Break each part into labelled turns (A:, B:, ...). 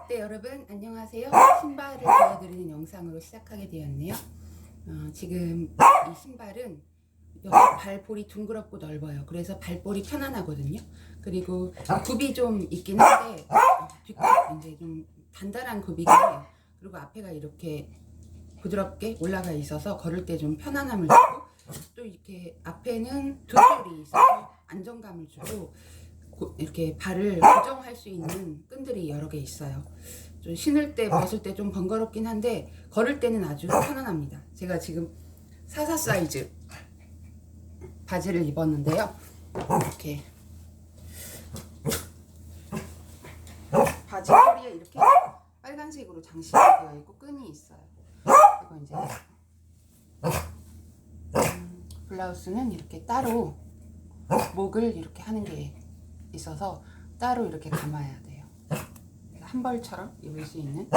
A: 네, 여러분 안녕하세요. 신발을 보여드리는 영상으로 시작하게 되었네요. 지금 이 신발은 여기 발볼이 둥그렇고 넓어요. 그래서 발볼이 편안하거든요. 그리고 굽이 좀 있긴 한데 뒷굽 이제 좀 단단한 굽이긴 해요. 그리고 앞에가 이렇게 부드럽게 올라가 있어서 걸을 때 좀 편안함을 주고, 또 이렇게 앞에는 두 줄이 있어서 안정감을 주고 이렇게 발을 고정할 수 있는 끈들이 여러 개 있어요. 좀 신을 때 벗을 때 좀 번거롭긴 한데 걸을 때는 아주 편안합니다. 제가 지금 44 사이즈 바지를 입었는데요. 이렇게 바지 허리에 이렇게 빨간색으로 장식이 되어 있고 끈이 있어요. 그리고 이제 블라우스는 이렇게 따로 목을 이렇게 하는 게 있어서 따로 이렇게 감아야 돼요. 한 벌처럼 입을 수 있는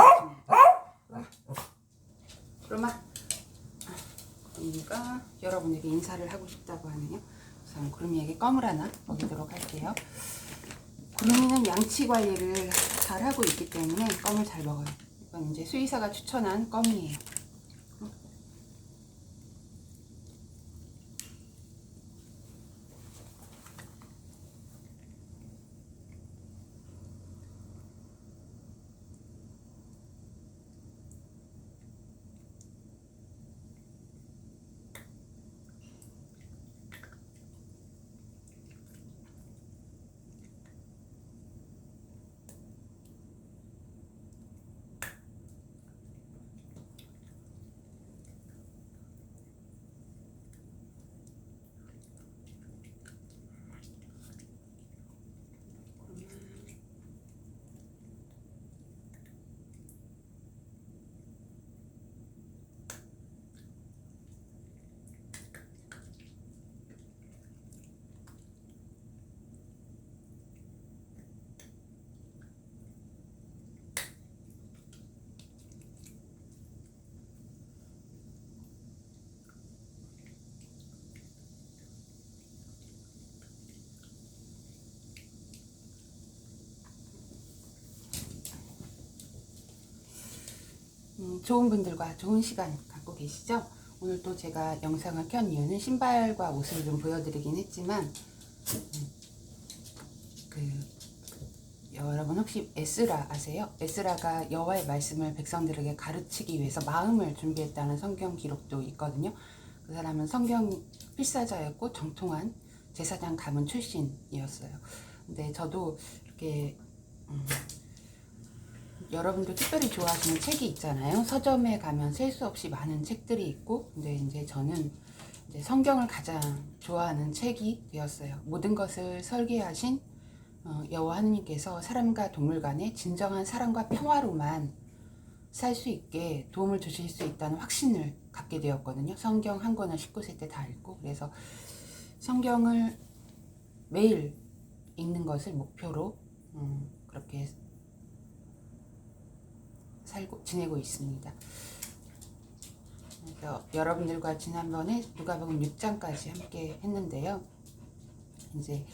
A: 그러면 그러니까 여러분에게 인사를 하고 싶다고 하네요. 우선 구름이에게 껌을 하나 먹이도록 할게요. 구름이는 양치 관리를 잘 하고 있기 때문에 껌을 잘 먹어요. 이건 이제 수의사가 추천한 껌이에요. 좋은 분들과 좋은 시간 갖고 계시죠? 오늘 또 제가 영상을 켠 이유는 신발과 옷을 좀 보여드리긴 했지만 여러분 혹시 에스라 아세요? 에스라가 여호와의 말씀을 백성들에게 가르치기 위해서 마음을 준비했다는 성경 기록도 있거든요. 그 사람은 성경 필사자였고 정통한 제사장 가문 출신이었어요. 근데 저도 이렇게 여러분도 특별히 좋아하시는 책이 있잖아요. 서점에 가면 셀 수 없이 많은 책들이 있고, 근데 이제 저는 이제 성경을 가장 좋아하는 책이 되었어요. 모든 것을 설계하신 여호와 하느님께서 사람과 동물 간에 진정한 사랑과 평화로만 살 수 있게 도움을 주실 수 있다는 확신을 갖게 되었거든요. 성경 한 권을 19세 때 다 읽고, 그래서 성경을 매일 읽는 것을 목표로 그렇게 지내고 있습니다. 그래서 여러분들과 지난번에 누가복음 6장까지 함께 했는데요. 이제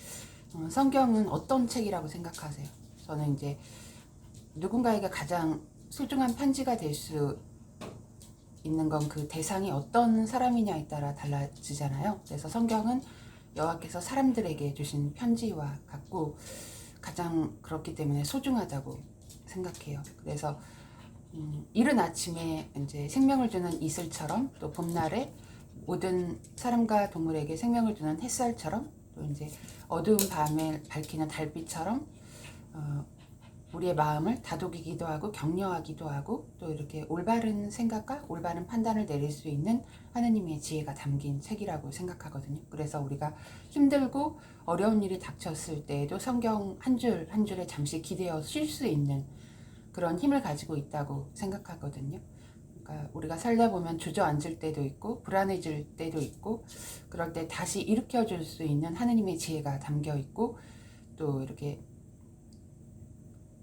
A: 성경은 어떤 책이라고 생각하세요? 저는 이제 누군가에게 가장 소중한 편지가 될 수 있는 건 그 대상이 어떤 사람이냐에 따라 달라지잖아요. 그래서 성경은 여호와께서 사람들에게 주신 편지와 같고 가장 그렇기 때문에 소중하다고 생각해요. 그래서 이른 아침에 이제 생명을 주는 이슬처럼, 또 봄날에 모든 사람과 동물에게 생명을 주는 햇살처럼, 또 이제 어두운 밤에 밝히는 달빛처럼 우리의 마음을 다독이기도 하고 격려하기도 하고, 또 이렇게 올바른 생각과 올바른 판단을 내릴 수 있는 하느님의 지혜가 담긴 책이라고 생각하거든요. 그래서 우리가 힘들고 어려운 일이 닥쳤을 때에도 성경 한 줄 한 줄에 잠시 기대어 쉴 수 있는 그런 힘을 가지고 있다고 생각하거든요. 그러니까 우리가 살다 보면 주저앉을 때도 있고 불안해질 때도 있고, 그럴 때 다시 일으켜줄 수 있는 하느님의 지혜가 담겨 있고, 또 이렇게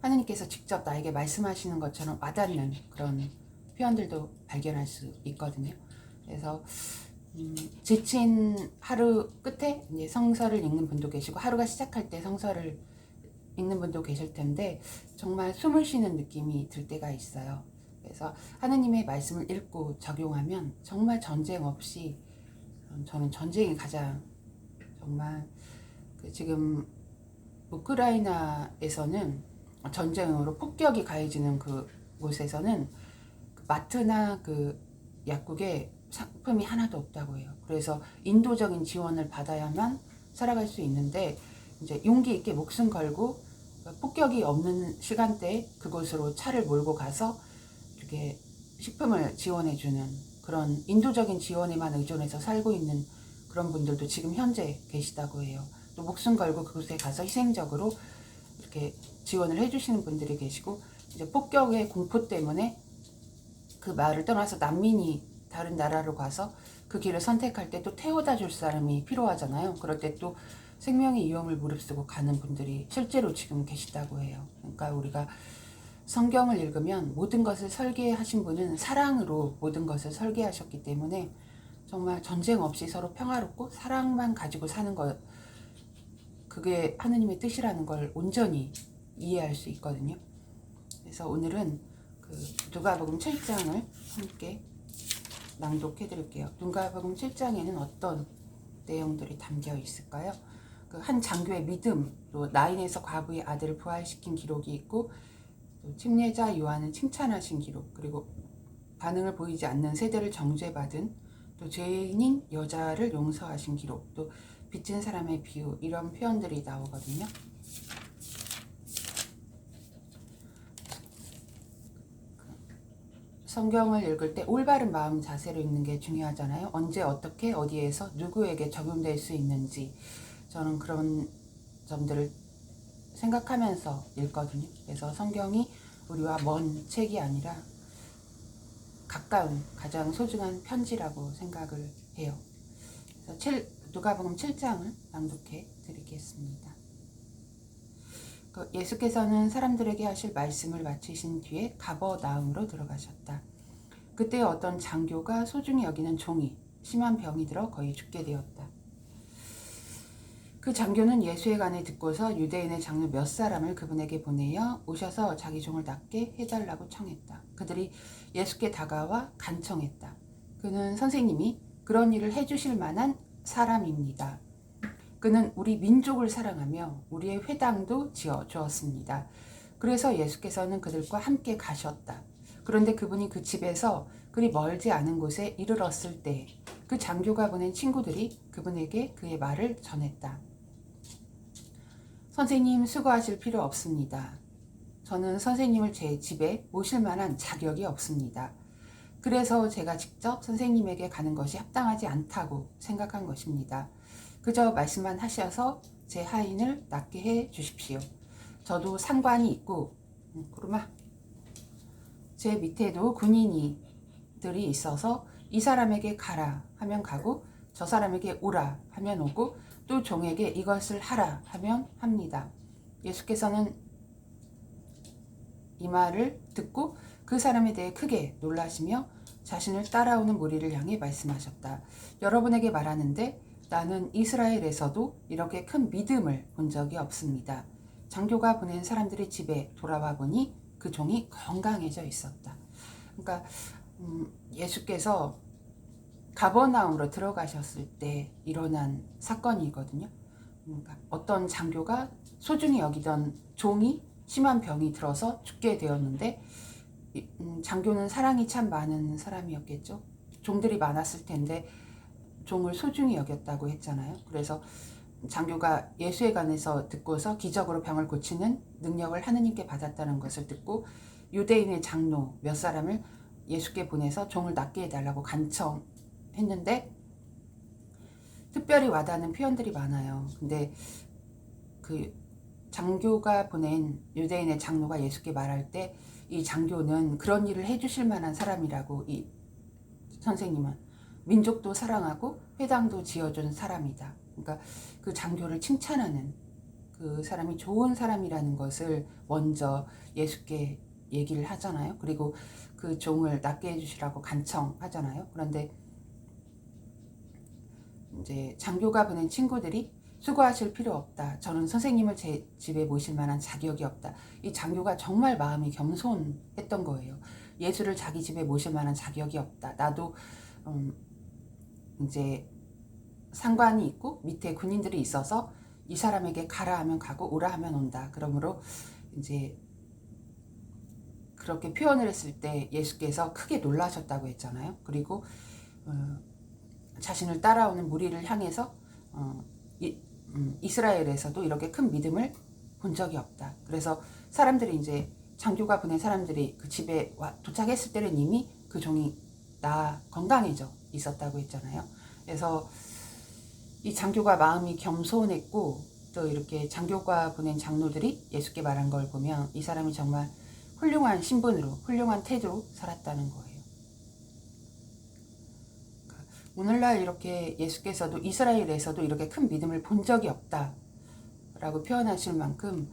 A: 하느님께서 직접 나에게 말씀하시는 것처럼 와닿는 그런 표현들도 발견할 수 있거든요. 그래서 지친 하루 끝에 이제 성서를 읽는 분도 계시고, 하루가 시작할 때 성서를 있는 분도 계실 텐데 정말 숨을 쉬는 느낌이 들 때가 있어요. 그래서 하느님의 말씀을 읽고 적용하면 정말 전쟁 없이, 저는 전쟁이 가장 정말 지금 우크라이나에서는 전쟁으로 폭격이 가해지는 그 곳에서는 그 마트나 그 약국에 상품이 하나도 없다고 해요. 그래서 인도적인 지원을 받아야만 살아갈 수 있는데 이제 용기 있게 목숨 걸고 폭격이 없는 시간대에 그곳으로 차를 몰고 가서 이렇게 식품을 지원해주는 그런 인도적인 지원에만 의존해서 살고 있는 그런 분들도 지금 현재 계시다고 해요. 또 목숨 걸고 그곳에 가서 희생적으로 이렇게 지원을 해주시는 분들이 계시고, 이제 폭격의 공포 때문에 그 마을을 떠나서 난민이 다른 나라로 가서 그 길을 선택할 때 또 태워다 줄 사람이 필요하잖아요. 그럴 때 또 생명의 위험을 무릅쓰고 가는 분들이 실제로 지금 계시다고 해요. 그러니까 우리가 성경을 읽으면 모든 것을 설계하신 분은 사랑으로 모든 것을 설계하셨기 때문에 정말 전쟁 없이 서로 평화롭고 사랑만 가지고 사는 것, 그게 하느님의 뜻이라는 걸 온전히 이해할 수 있거든요. 그래서 오늘은 그 누가복음 7장을 함께 낭독해 드릴게요. 누가복음 7장에는 어떤 내용들이 담겨 있을까요? 그 한 장교의 믿음, 또 나인에서 과부의 아들을 부활시킨 기록이 있고, 또 침례자 요한을 칭찬하신 기록, 그리고 반응을 보이지 않는 세대를 정죄받은, 또 죄인인 여자를 용서하신 기록, 또 빚진 사람의 비유, 이런 표현들이 나오거든요. 성경을 읽을 때 올바른 마음 자세로 읽는 게 중요하잖아요. 언제 어떻게 어디에서 누구에게 적용될 수 있는지, 저는 그런 점들을 생각하면서 읽거든요. 그래서 성경이 우리와 먼 책이 아니라 가까운 가장 소중한 편지라고 생각을 해요. 그래서 누가복음 7장을 낭독해 드리겠습니다. 예수께서는 사람들에게 하실 말씀을 마치신 뒤에 가버나움으로 들어가셨다. 그때 어떤 장교가 소중히 여기는 종이 심한 병이 들어 거의 죽게 되었다. 그 장교는 예수의 간에 듣고서 유대인의 장로 몇 사람을 그분에게 보내어 오셔서 자기 종을 낫게 해달라고 청했다. 그들이 예수께 다가와 간청했다. 그는 선생님이 그런 일을 해주실 만한 사람입니다. 그는 우리 민족을 사랑하며 우리의 회당도 지어 주었습니다. 그래서 예수께서는 그들과 함께 가셨다. 그런데 그분이 그 집에서 그리 멀지 않은 곳에 이르렀을 때 그 장교가 보낸 친구들이 그분에게 그의 말을 전했다. 선생님, 수고하실 필요 없습니다. 저는 선생님을 제 집에 모실 만한 자격이 없습니다. 그래서 제가 직접 선생님에게 가는 것이 합당하지 않다고 생각한 것입니다. 그저 말씀만 하셔서 제 하인을 낫게 해 주십시오. 저도 상관이 있고, 제 밑에도 군인이들이 있어서 이 사람에게 가라 하면 가고, 저 사람에게 오라 하면 오고, 또 종에게 이것을 하라 하면 합니다. 예수께서는 이 말을 듣고 그 사람에 대해 크게 놀라시며 자신을 따라오는 무리를 향해 말씀하셨다. 여러분에게 말하는데 나는 이스라엘에서도 이렇게 큰 믿음을 본 적이 없습니다. 장교가 보낸 사람들의 집에 돌아와 보니 그 종이 건강해져 있었다. 그러니까 예수께서 가버나움으로 들어가셨을 때 일어난 사건이거든요. 그러니까 어떤 장교가 소중히 여기던 종이 심한 병이 들어서 죽게 되었는데, 장교는 사랑이 참 많은 사람이었겠죠. 종들이 많았을 텐데 종을 소중히 여겼다고 했잖아요. 그래서 장교가 예수에 관해서 듣고서 기적으로 병을 고치는 능력을 하느님께 받았다는 것을 듣고 유대인의 장로 몇 사람을 예수께 보내서 종을 낫게 해달라고 간청했는데, 특별히 와닿는 표현들이 많아요. 근데 그 장교가 보낸 유대인의 장로가 예수께 말할 때 이 장교는 그런 일을 해주실 만한 사람이라고, 이 선생님은 민족도 사랑하고 회당도 지어준 사람이다. 그러니까 그 장교를 칭찬하는, 그 사람이 좋은 사람이라는 것을 먼저 예수께 얘기를 하잖아요. 그리고 그 종을 낫게 해주시라고 간청하잖아요. 그런데 이제 장교가 보낸 친구들이 수고하실 필요 없다. 저는 선생님을 제 집에 모실 만한 자격이 없다. 이 장교가 정말 마음이 겸손했던 거예요. 예수를 자기 집에 모실 만한 자격이 없다. 나도 이제 상관이 있고 밑에 군인들이 있어서 이 사람에게 가라 하면 가고 오라 하면 온다. 그러므로 이제 그렇게 표현을 했을 때 예수께서 크게 놀라셨다고 했잖아요. 그리고 자신을 따라오는 무리를 향해서 이스라엘에서도 이렇게 큰 믿음을 본 적이 없다. 그래서 사람들이 이제 장교가 보낸 사람들이 그 집에 도착했을 때는 이미 그 종이 건강해져 있었다고 했잖아요. 그래서 이 장교가 마음이 겸손했고 또 이렇게 장교가 보낸 장로들이 예수께 말한 걸 보면 이 사람이 정말 훌륭한 신분으로 훌륭한 태도로 살았다는 거예요. 오늘날 이렇게 예수께서도 이스라엘에서도 이렇게 큰 믿음을 본 적이 없다라고 표현하실 만큼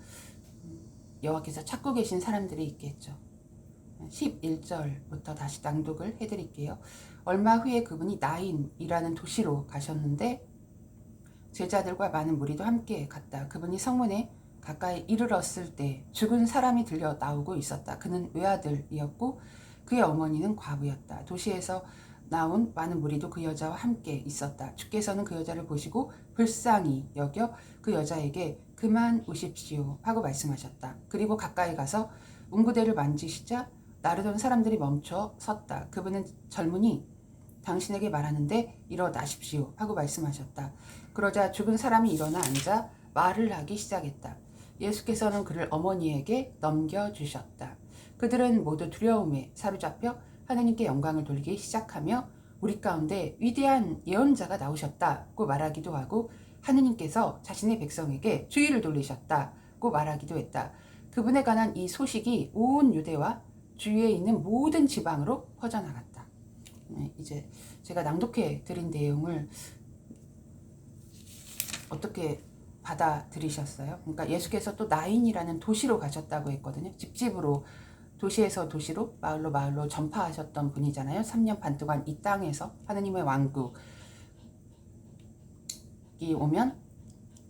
A: 여호와께서 찾고 계신 사람들이 있겠죠. 11절부터 다시 낭독을 해드릴게요. 얼마 후에 그분이 나인이라는 도시로 가셨는데 제자들과 많은 무리도 함께 갔다. 그분이 성문에 가까이 이르렀을 때 죽은 사람이 들려 나오고 있었다. 그는 외아들이었고 그의 어머니는 과부였다. 도시에서 나온 많은 무리도 그 여자와 함께 있었다. 주께서는 그 여자를 보시고 불쌍히 여겨 그 여자에게 그만 우십시오 하고 말씀하셨다. 그리고 가까이 가서 문구대를 만지시자 나르던 사람들이 멈춰 섰다. 그분은 젊은이 당신에게 말하는데 일어나십시오 하고 말씀하셨다. 그러자 죽은 사람이 일어나 앉아 말을 하기 시작했다. 예수께서는 그를 어머니에게 넘겨주셨다. 그들은 모두 두려움에 사로잡혀 하나님께 영광을 돌리기 시작하며 우리 가운데 위대한 예언자가 나오셨다고 말하기도 하고 하느님께서 자신의 백성에게 주의를 돌리셨다고 말하기도 했다. 그분에 관한 이 소식이 온 유대와 주위에 있는 모든 지방으로 퍼져나갔다. 이제 제가 낭독해 드린 내용을 어떻게 받아들이셨어요? 그러니까 예수께서 또 나인이라는 도시로 가셨다고 했거든요. 집집으로 도시에서 도시로 마을로 마을로 전파하셨던 분이잖아요. 3년 반 동안 이 땅에서 하느님의 왕국이 오면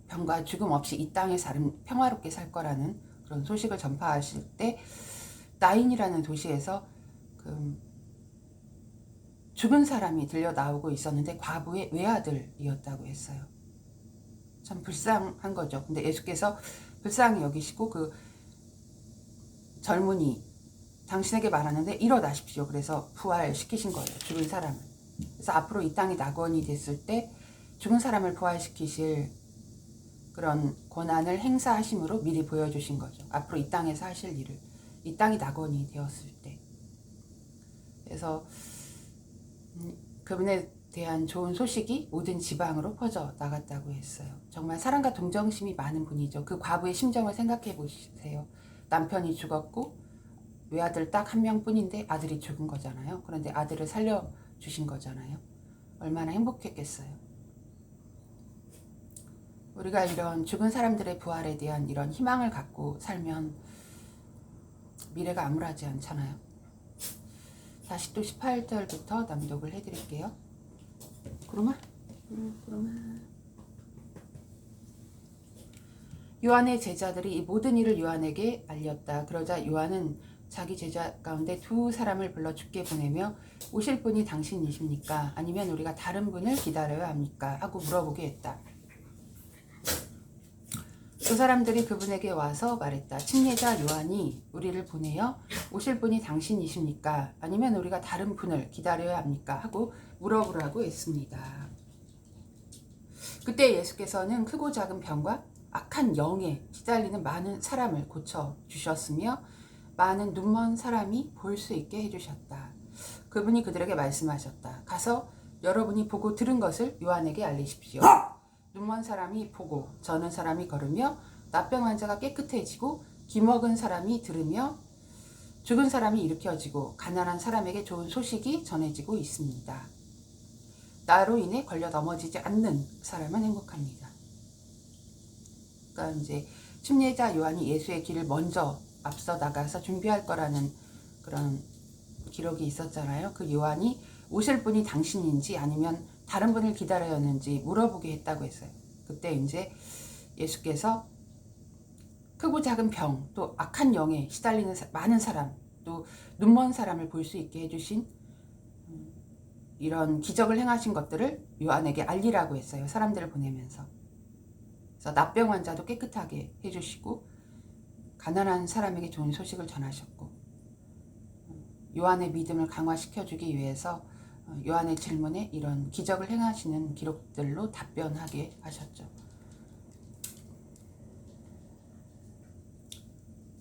A: 병과 죽음 없이 이 땅에 평화롭게 살 거라는 그런 소식을 전파하실 때 나인이라는 도시에서 죽은 사람이 들려 나오고 있었는데 과부의 외아들이었다고 했어요. 참 불쌍한 거죠. 근데 예수께서 불쌍히 여기시고 그 젊은이 당신에게 말하는데 일어나십시오. 그래서 부활시키신 거예요. 죽은 사람을. 그래서 앞으로 이 땅이 낙원이 됐을 때 죽은 사람을 부활시키실 그런 권한을 행사하심으로 미리 보여주신 거죠. 앞으로 이 땅에서 하실 일을. 이 땅이 낙원이 되었을 때. 그래서 그분에 대한 좋은 소식이 모든 지방으로 퍼져 나갔다고 했어요. 정말 사랑과 동정심이 많은 분이죠. 그 과부의 심정을 생각해 보세요. 남편이 죽었고 외아들 딱 한 명뿐인데 아들이 죽은 거잖아요. 그런데 아들을 살려주신 거잖아요. 얼마나 행복했겠어요. 우리가 이런 죽은 사람들의 부활에 대한 이런 희망을 갖고 살면 미래가 암울하지 않잖아요. 다시 또 18절부터 낭독을 해드릴게요. 그러마? 요한의 제자들이 이 모든 일을 요한에게 알렸다. 그러자 요한은 자기 제자 가운데 두 사람을 불러 주께 보내며 오실 분이 당신이십니까? 아니면 우리가 다른 분을 기다려야 합니까? 하고 물어보게 했다. 그 사람들이 그분에게 와서 말했다. 침례자 요한이 우리를 보내어 오실 분이 당신이십니까? 아니면 우리가 다른 분을 기다려야 합니까? 하고 물어보라고 했습니다. 그때 예수께서는 크고 작은 병과 악한 영에 시달리는 많은 사람을 고쳐주셨으며 많은 눈먼 사람이 볼 수 있게 해주셨다. 그분이 그들에게 말씀하셨다. 가서 여러분이 보고 들은 것을 요한에게 알리십시오. 눈먼 사람이 보고 저는 사람이 걸으며 나병 환자가 깨끗해지고 기먹은 사람이 들으며 죽은 사람이 일으켜지고 가난한 사람에게 좋은 소식이 전해지고 있습니다. 나로 인해 걸려 넘어지지 않는 사람은 행복합니다. 그러니까 이제 침례자 요한이 예수의 길을 먼저 앞서 나가서 준비할 거라는 그런 기록이 있었잖아요. 그 요한이 오실 분이 당신인지 아니면 다른 분을 기다려야 하는지 물어보게 했다고 했어요. 그때 이제 예수께서 크고 작은 병, 또 악한 영에 시달리는 많은 사람, 또 눈먼 사람을 볼 수 있게 해주신 이런 기적을 행하신 것들을 요한에게 알리라고 했어요. 사람들을 보내면서. 그래서 납병 환자도 깨끗하게 해주시고 가난한 사람에게 좋은 소식을 전하셨고 요한의 믿음을 강화시켜주기 위해서 요한의 질문에 이런 기적을 행하시는 기록들로 답변하게 하셨죠.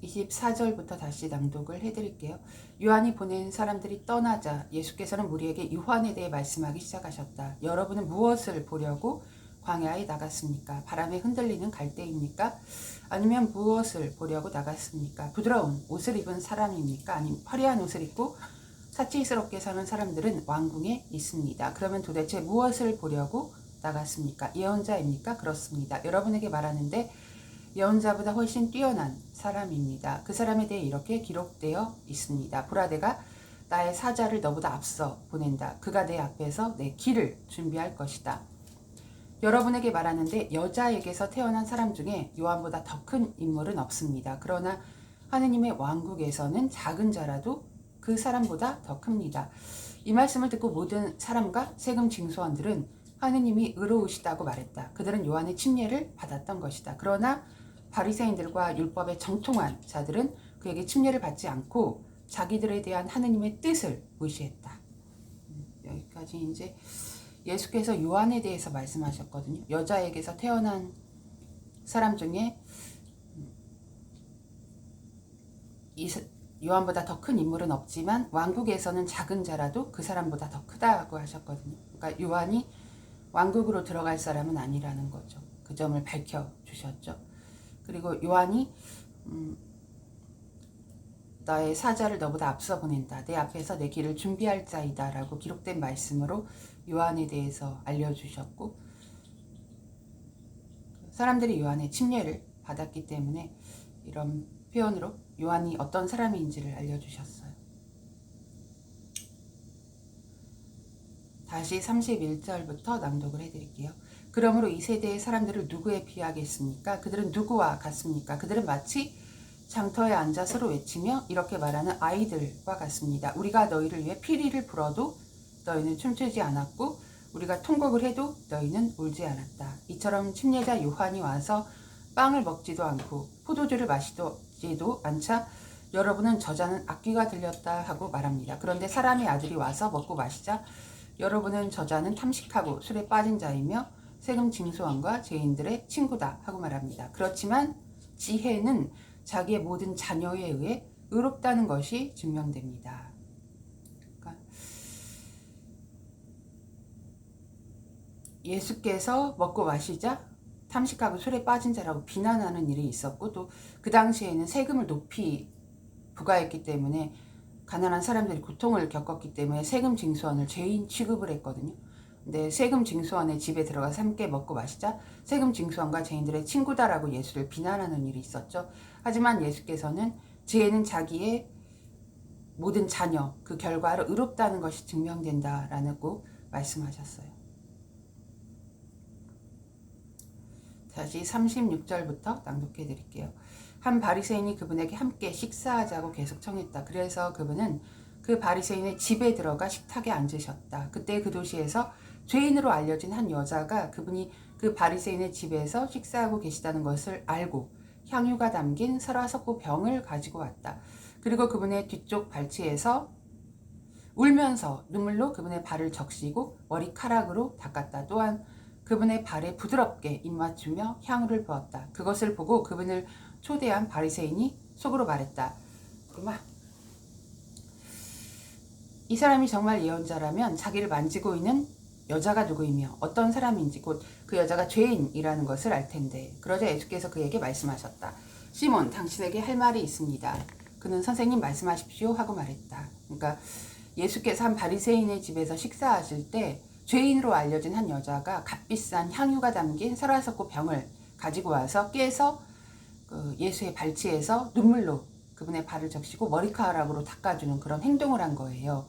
A: 24절부터 다시 낭독을 해드릴게요. 요한이 보낸 사람들이 떠나자 예수께서는 무리에게 요한에 대해 말씀하기 시작하셨다. 여러분은 무엇을 보려고 광야에 나갔습니까? 바람에 흔들리는 갈대입니까? 아니면 무엇을 보려고 나갔습니까? 부드러운 옷을 입은 사람입니까? 아니면 화려한 옷을 입고 사치스럽게 사는 사람들은 왕궁에 있습니다. 그러면 도대체 무엇을 보려고 나갔습니까? 예언자입니까? 그렇습니다. 여러분에게 말하는데 예언자보다 훨씬 뛰어난 사람입니다. 그 사람에 대해 이렇게 기록되어 있습니다. 보라, 내가 나의 사자를 너보다 앞서 보낸다. 그가 내 앞에서 내 길을 준비할 것이다. 여러분에게 말하는데 여자에게서 태어난 사람 중에 요한보다 더 큰 인물은 없습니다. 그러나 하느님의 왕국에서는 작은 자라도 그 사람보다 더 큽니다. 이 말씀을 듣고 모든 사람과 세금 징수원들은 하느님이 의로우시다고 말했다. 그들은 요한의 침례를 받았던 것이다. 그러나 바리새인들과 율법에 정통한 자들은 그에게 침례를 받지 않고 자기들에 대한 하느님의 뜻을 무시했다. 여기까지 이제 예수께서 요한에 대해서 말씀하셨거든요. 여자에게서 태어난 사람 중에 요한보다 더 큰 인물은 없지만 왕국에서는 작은 자라도 그 사람보다 더 크다고 하셨거든요. 그러니까 요한이 왕국으로 들어갈 사람은 아니라는 거죠. 그 점을 밝혀주셨죠. 그리고 요한이 나의 사자를 너보다 앞서 보낸다. 내 앞에서 내 길을 준비할 자이다 라고 기록된 말씀으로 요한에 대해서 알려주셨고 사람들이 요한의 침례를 받았기 때문에 이런 표현으로 요한이 어떤 사람인지를 알려주셨어요. 다시 31절부터 낭독을 해드릴게요. 그러므로 이 세대의 사람들을 누구에 비하겠습니까? 그들은 누구와 같습니까? 그들은 마치 장터에 앉아 서로 외치며 이렇게 말하는 아이들과 같습니다. 우리가 너희를 위해 피리를 불어도 너희는 춤추지 않았고 우리가 통곡을 해도 너희는 울지 않았다. 이처럼 침례자 요한이 와서 빵을 먹지도 않고 포도주를 마시지도 않자 여러분은 저자는 악귀가 들렸다 하고 말합니다. 그런데 사람의 아들이 와서 먹고 마시자 여러분은 저자는 탐식하고 술에 빠진 자이며 세금 징수원과 죄인들의 친구다 하고 말합니다. 그렇지만 지혜는 자기의 모든 자녀에 의해 의롭다는 것이 증명됩니다. 그러니까 예수께서 먹고 마시자 탐식하고 술에 빠진 자라고 비난하는 일이 있었고 또 그 당시에는 세금을 높이 부과했기 때문에 가난한 사람들이 고통을 겪었기 때문에 세금 징수원을 죄인 취급을 했거든요. 근데 세금 징수원의 집에 들어가서 함께 먹고 마시자 세금 징수원과 죄인들의 친구다라고 예수를 비난하는 일이 있었죠. 하지만 예수께서는 지혜는 자기의 모든 자녀 그 결과로 의롭다는 것이 증명된다라고 말씀하셨어요. 다시 36절부터 낭독해 드릴게요. 한 바리새인이 그분에게 함께 식사하자고 계속 청했다. 그래서 그분은 그 바리새인의 집에 들어가 식탁에 앉으셨다. 그때 그 도시에서 죄인으로 알려진 한 여자가 그분이 그 바리새인의 집에서 식사하고 계시다는 것을 알고 향유가 담긴 설화석고 병을 가지고 왔다. 그리고 그분의 뒤쪽 발치에서 울면서 눈물로 그분의 발을 적시고 머리카락으로 닦았다. 또한 그분의 발에 부드럽게 입맞추며 향유를 부었다. 그것을 보고 그분을 초대한 바리새인이 속으로 말했다. 이 사람이 정말 예언자라면 자기를 만지고 있는 여자가 누구이며 어떤 사람인지 곧 그 여자가 죄인이라는 것을 알 텐데. 그러자 예수께서 그에게 말씀하셨다. 시몬, 당신에게 할 말이 있습니다. 그는 선생님 말씀하십시오 하고 말했다. 그러니까 예수께서 한 바리새인의 집에서 식사하실 때 죄인으로 알려진 한 여자가 값비싼 향유가 담긴 설화석고 병을 가지고 와서 깨서 그 예수의 발치에서 눈물로 그분의 발을 적시고 머리카락으로 닦아주는 그런 행동을 한 거예요.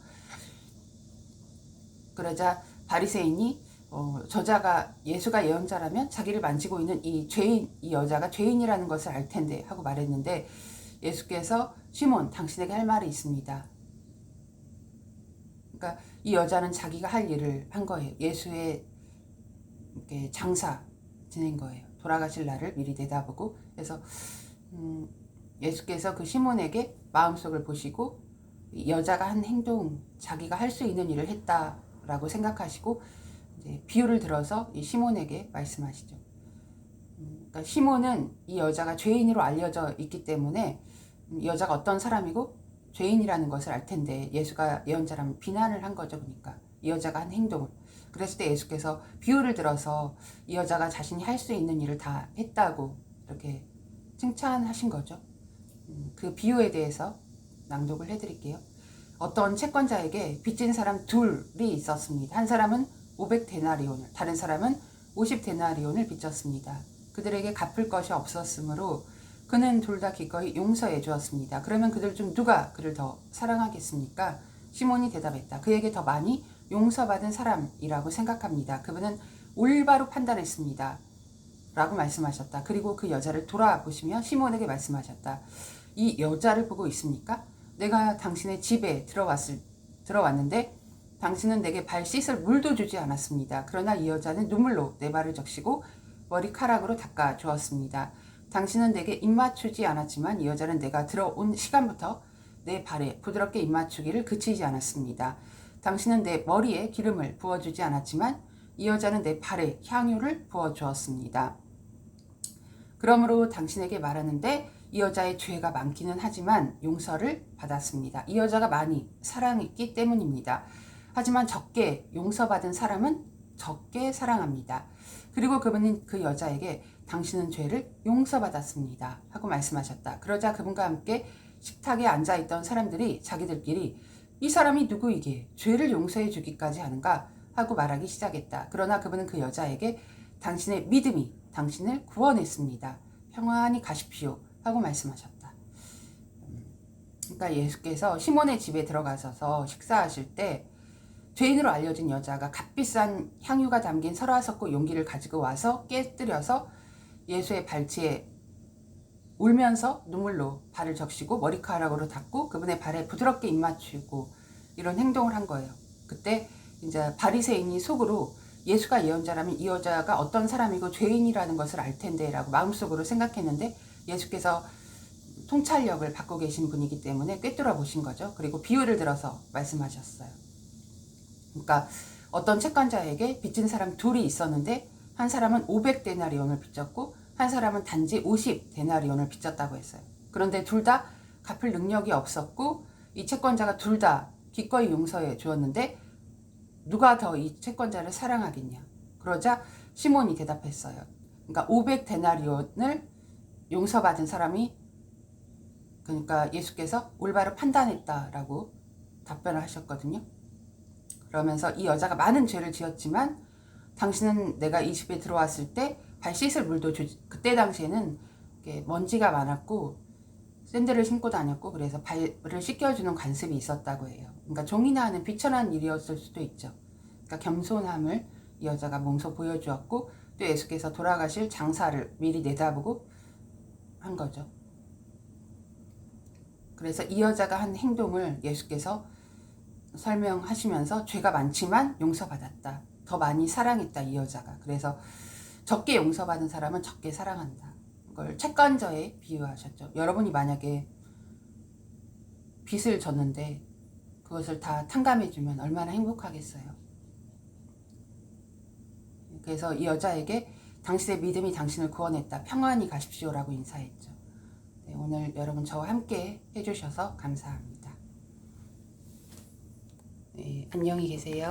A: 그러자 바리새인이 저자가 예수가 예언자라면 자기를 만지고 있는 이 죄인, 이 여자가 죄인이라는 것을 알 텐데 하고 말했는데, 예수께서 시몬, 당신에게 할 말이 있습니다. 그러니까 이 여자는 자기가 할 일을 한 거예요. 예수의 이렇게 장사 지낸 거예요. 돌아가실 날을 미리 내다보고. 그래서 예수께서 그 시몬에게 마음속을 보시고 이 여자가 한 행동, 자기가 할 수 있는 일을 했다라고 생각하시고 이제 비유를 들어서 이 시몬에게 말씀하시죠. 그러니까 시몬은 이 여자가 죄인으로 알려져 있기 때문에 이 여자가 어떤 사람이고 죄인이라는 것을 알 텐데, 예수가 예언자라면 비난을 한 거죠. 그러니까 이 여자가 한 행동을. 그랬을 때 예수께서 비유를 들어서 이 여자가 자신이 할 수 있는 일을 다 했다고 이렇게 칭찬하신 거죠. 그 비유에 대해서 낭독을 해드릴게요. 어떤 채권자에게 빚진 사람 둘이 있었습니다. 한 사람은 500데나리온을, 다른 사람은 50데나리온을 빚졌습니다. 그들에게 갚을 것이 없었으므로 그는 둘 다 기꺼이 용서해 주었습니다. 그러면 그들 중 누가 그를 더 사랑하겠습니까? 시몬이 대답했다. 그에게 더 많이 용서받은 사람이라고 생각합니다. 그분은 올바로 판단했습니다. 라고 말씀하셨다. 그리고 그 여자를 돌아보시며 시몬에게 말씀하셨다. 이 여자를 보고 있습니까? 내가 당신의 집에 들어왔는데 당신은 내게 발 씻을 물도 주지 않았습니다. 그러나 이 여자는 눈물로 내 발을 적시고 머리카락으로 닦아 주었습니다. 당신은 내게 입맞추지 않았지만 이 여자는 내가 들어온 시간부터 내 발에 부드럽게 입맞추기를 그치지 않았습니다. 당신은 내 머리에 기름을 부어주지 않았지만 이 여자는 내 발에 향유를 부어주었습니다. 그러므로 당신에게 말하는데 이 여자의 죄가 많기는 하지만 용서를 받았습니다. 이 여자가 많이 사랑했기 때문입니다. 하지만 적게 용서받은 사람은 적게 사랑합니다. 그리고 그분은 그 여자에게 당신은 죄를 용서받았습니다 하고 말씀하셨다. 그러자 그분과 함께 식탁에 앉아있던 사람들이 자기들끼리 이 사람이 누구이기에 죄를 용서해 주기까지 하는가 하고 말하기 시작했다. 그러나 그분은 그 여자에게 당신의 믿음이 당신을 구원했습니다. 평안히 가십시오 하고 말씀하셨다. 그러니까 예수께서 시몬의 집에 들어가셔서 식사하실 때 죄인으로 알려진 여자가 값비싼 향유가 담긴 설화석고 용기를 가지고 와서 깨뜨려서 예수의 발치에 울면서 눈물로 발을 적시고 머리카락으로 닦고 그분의 발에 부드럽게 입맞추고 이런 행동을 한 거예요. 그때 이제 바리새인이 속으로 예수가 예언자라면 이 여자가 어떤 사람이고 죄인이라는 것을 알 텐데 라고 마음속으로 생각했는데, 예수께서 통찰력을 받고 계신 분이기 때문에 꿰뚫어 보신 거죠. 그리고 비유를 들어서 말씀하셨어요. 그러니까 어떤 채권자에게 빚진 사람 둘이 있었는데 한 사람은 500데나리온을 빚졌고 한 사람은 단지 50데나리온을 빚졌다고 했어요. 그런데 둘 다 갚을 능력이 없었고 이 채권자가 둘 다 기꺼이 용서해 주었는데 누가 더 이 채권자를 사랑하겠냐. 그러자 시몬이 대답했어요. 그러니까 500데나리온을 용서받은 사람이, 그러니까 예수께서 올바로 판단했다라고 답변을 하셨거든요. 그러면서 이 여자가 많은 죄를 지었지만 당신은 내가 이 집에 들어왔을 때 발 씻을 물도 주지, 그때 당시에는 먼지가 많았고 샌들을 신고 다녔고 그래서 발을 씻겨주는 관습이 있었다고 해요. 그러니까 종이나 하는 비천한 일이었을 수도 있죠. 그러니까 겸손함을 이 여자가 몸소 보여주었고 또 예수께서 돌아가실 장사를 미리 내다보고 한 거죠. 그래서 이 여자가 한 행동을 예수께서 설명하시면서 죄가 많지만 용서받았다. 더 많이 사랑했다, 이 여자가. 그래서 적게 용서받은 사람은 적게 사랑한다. 그걸 채권자에 비유하셨죠. 여러분이 만약에 빚을 졌는데 그것을 다 탕감해주면 얼마나 행복하겠어요. 그래서 이 여자에게 당신의 믿음이 당신을 구원했다. 평안히 가십시오라고 인사했죠. 네, 오늘 여러분 저와 함께 해주셔서 감사합니다. 네, 안녕히 계세요.